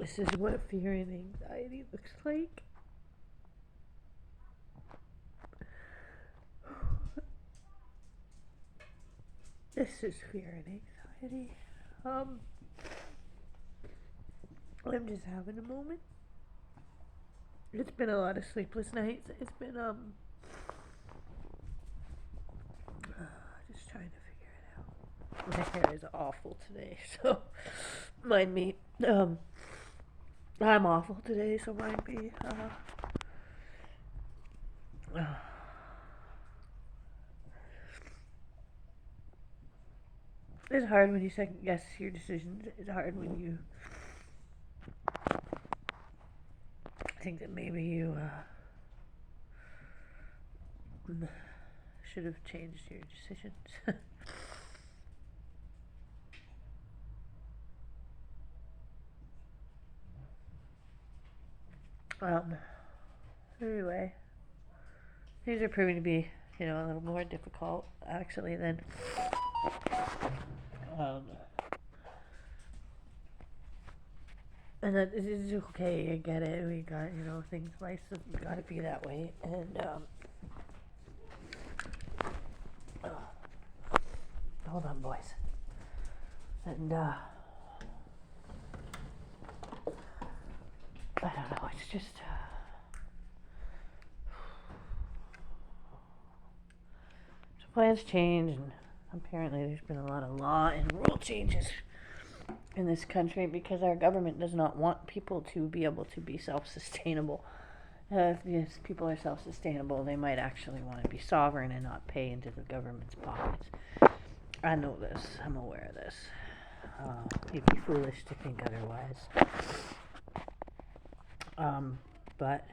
This is what fear and anxiety looks like. This is fear and anxiety. I'm just having a moment. It's been a lot of sleepless nights. It's been just trying to figure it out. My hair is awful today, so mind me. I'm awful today, so mind me. It's hard when you second guess your decisions. It's hard when you think that maybe you should have changed your decisions. Anyway, these are proving to be, a little more difficult actually than and that is okay. I get it. We got, things. Life has got to be that way. And hold on, boys. And I don't know. It's just so plans change, and apparently there's been a lot of law and rule changes in this country because our government does not want people to be able to be self-sustainable. If people are self-sustainable, they might actually want to be sovereign and not pay into the government's pockets. I know this. I'm aware of this. You'd be foolish to think otherwise. But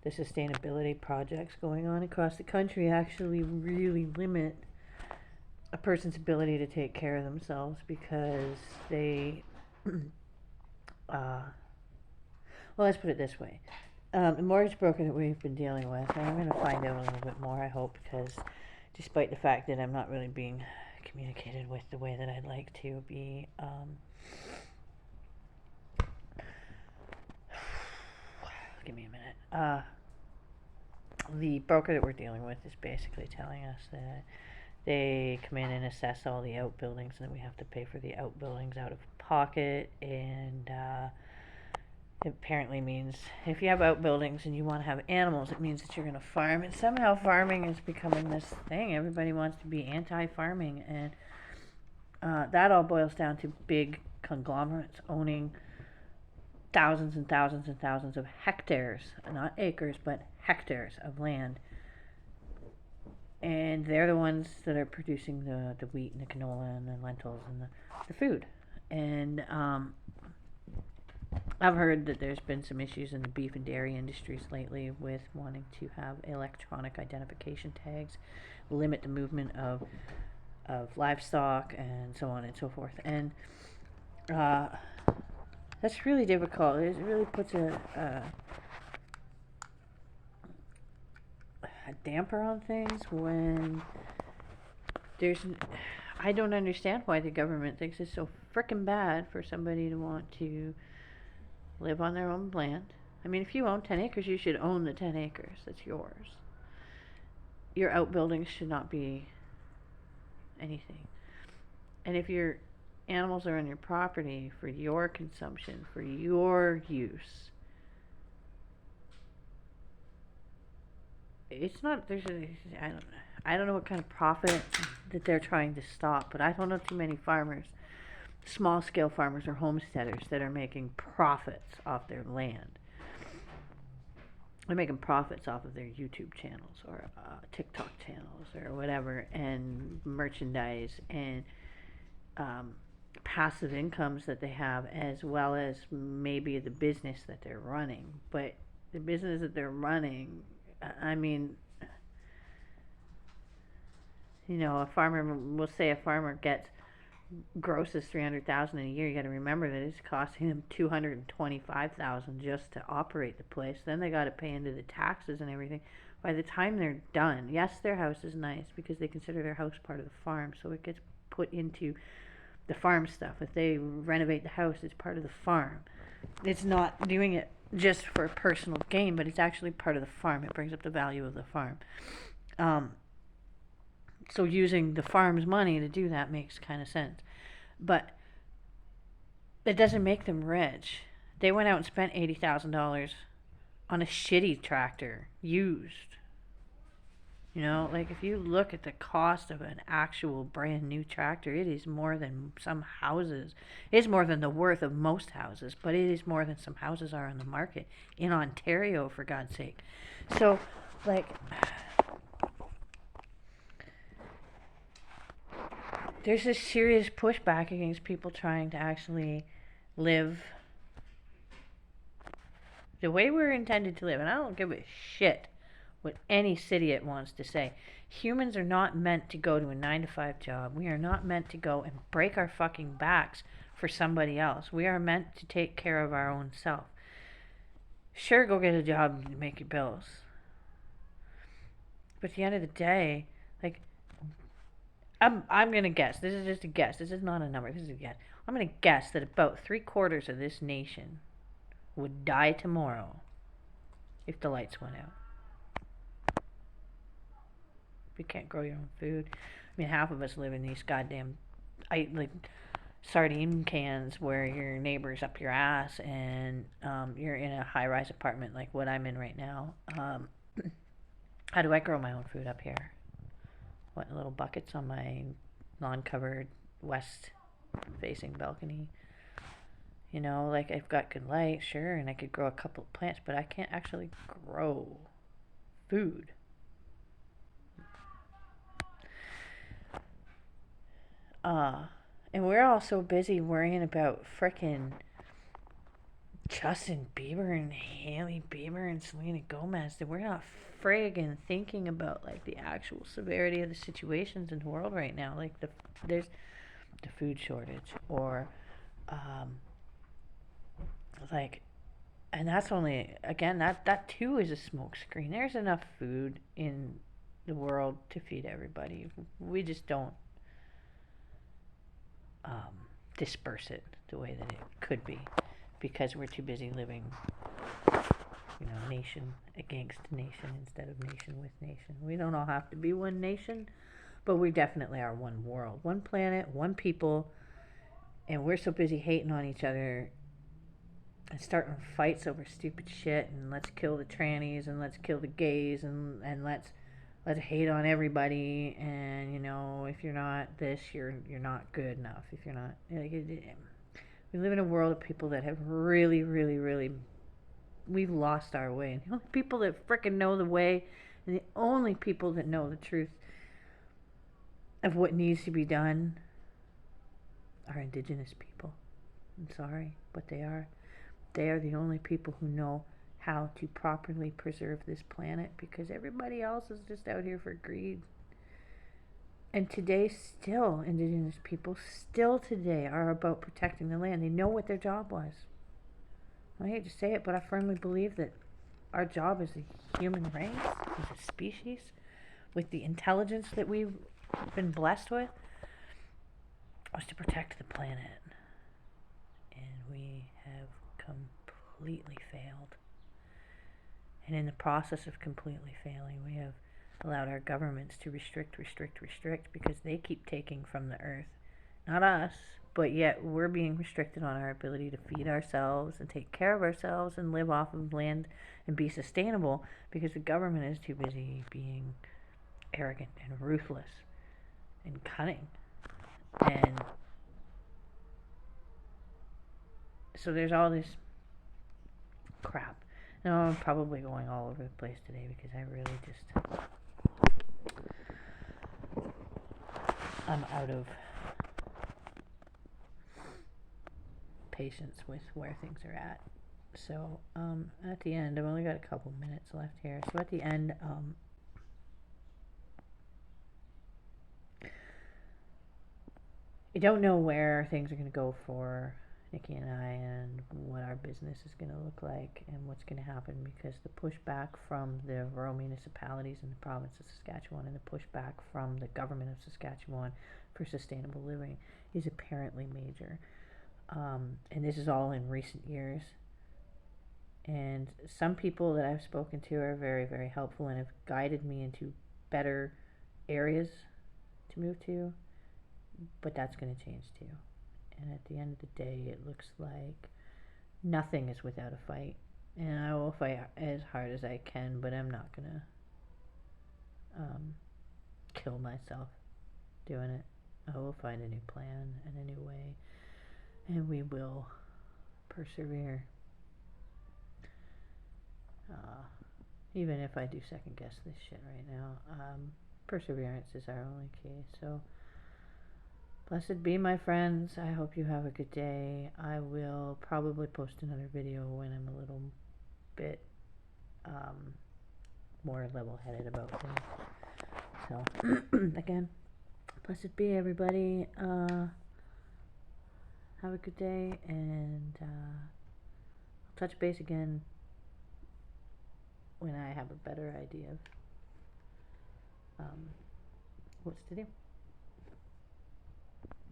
the sustainability projects going on across the country actually really limit a person's ability to take care of themselves because they, well, let's put it this way. The mortgage broker that we've been dealing with, and I'm going to find out a little bit more, I hope, because despite the fact that I'm not really being communicated with the way that I'd like to be, give me a minute. The broker that we're dealing with is basically telling us that they come in and assess all the outbuildings, and then we have to pay for the outbuildings out of pocket, and it apparently means if you have outbuildings and you want to have animals, it means that you're going to farm, and somehow farming is becoming this thing. Everybody wants to be anti-farming, and that all boils down to big conglomerates owning thousands and thousands and thousands of hectares, not acres, but hectares of land. And they're the ones that are producing the wheat and the canola and the lentils and the food. And I've heard that there's been some issues in the beef and dairy industries lately with wanting to have electronic identification tags, limit the movement of livestock, and so on and so forth. And that's really difficult. It really puts a damper on things when I don't understand why the government thinks it's so frickin' bad for somebody to want to live on their own land. I mean, if you own 10 acres, you should own the 10 acres. That's yours. Your outbuildings should not be anything. And if your animals are on your property for your consumption, for your use, it's not, I don't know what kind of profit that they're trying to stop, but I don't know too many farmers, small scale farmers or homesteaders that are making profits off their land. They're making profits off of their YouTube channels or TikTok channels or whatever, and merchandise and passive incomes that they have, as well as maybe the business that they're running. But the business that they're running, I mean, a farmer, we'll say a farmer grosses $300,000 a year. You got to remember that it's costing them $225,000 just to operate the place. Then they got to pay into the taxes and everything. By the time they're done, yes, their house is nice because they consider their house part of the farm, so it gets put into the farm stuff. If they renovate the house, it's part of the farm. It's not doing it just for personal gain, but it's actually part of the farm. It brings up the value of the farm. So using the farm's money to do that makes kind of sense. But that doesn't make them rich. They went out and spent $80,000 on a shitty tractor, used. You know, like if you look at the cost of an actual brand new tractor, it is more than some houses. It's more than the worth of most houses, but it is more than some houses are on the market in Ontario, for God's sake. So, like, there's this serious pushback against people trying to actually live the way we're intended to live. And I don't give a shit what any idiot wants to say. Humans are not meant to go to a 9-to-5 job. We are not meant to go and break our fucking backs for somebody else. We are meant to take care of our own self. Sure, go get a job and make your bills. But at the end of the day, like, I'm going to guess. This is just a guess. This is not a number. This is a guess. I'm going to guess that about 3/4 of this nation would die tomorrow if the lights went out. You can't grow your own food. I mean, half of us live in these goddamn sardine cans where your neighbor's up your ass, and you're in a high-rise apartment like what I'm in right now. How do I grow my own food up here? What, little buckets on my non-covered west-facing balcony? You know, like, I've got good light, sure, and I could grow a couple of plants, but I can't actually grow food. And we're all so busy worrying about frickin' Justin Bieber and Hailey Bieber and Selena Gomez that we're not friggin' thinking about, like, the actual severity of the situations in the world right now. Like, there's the food shortage, or like, and that's only, again, that too is a smokescreen. There's enough food in the world to feed everybody. We just don't disperse it the way that it could be, because we're too busy living, you know, nation against nation instead of nation with nation. We don't all have to be one nation, but we definitely are one world, one planet, one people, and we're so busy hating on each other and starting fights over stupid shit, and let's kill the trannies, and let's kill the gays, and let's hate on everybody, and, you know, if you're not this, you're not good enough. If you're not, like, we live in a world of people that have really, really, really, we've lost our way. And the only people that frickin' know the way, and the only people that know the truth of what needs to be done are Indigenous people. I'm sorry, but they are. They are the only people who know how to properly preserve this planet, because everybody else is just out here for greed. And today, still, Indigenous people still today are about protecting the land. They know what their job was. I hate to say it, but I firmly believe that our job as a human race, as a species, with the intelligence that we've been blessed with, was to protect the planet. And we have completely failed. And in the process of completely failing, we have allowed our governments to restrict, because they keep taking from the earth. Not us, but yet we're being restricted on our ability to feed ourselves and take care of ourselves and live off of land and be sustainable, because the government is too busy being arrogant and ruthless and cunning. And so there's all this crap. No, I'm probably going all over the place today, because I really just, I'm out of patience with where things are at. So, at the end, I've only got a couple minutes left here. So at the end, you don't know where things are going to go for Nikki and I, and what our business is going to look like, and what's going to happen, because the pushback from the rural municipalities in the province of Saskatchewan, and the pushback from the government of Saskatchewan, for sustainable living is apparently major. And this is all in recent years. And some people that I've spoken to are very, very helpful and have guided me into better areas to move to, but that's going to change too. And at the end of the day, it looks like nothing is without a fight. And I will fight as hard as I can, but I'm not going to kill myself doing it. I will find a new plan and a new way, and we will persevere. Even if I do second guess this shit right now, perseverance is our only key. So, blessed be, my friends. I hope you have a good day. I will probably post another video when I'm a little bit more level-headed about things. So, again, blessed be, everybody. Have a good day, and I'll touch base again when I have a better idea of what's to do.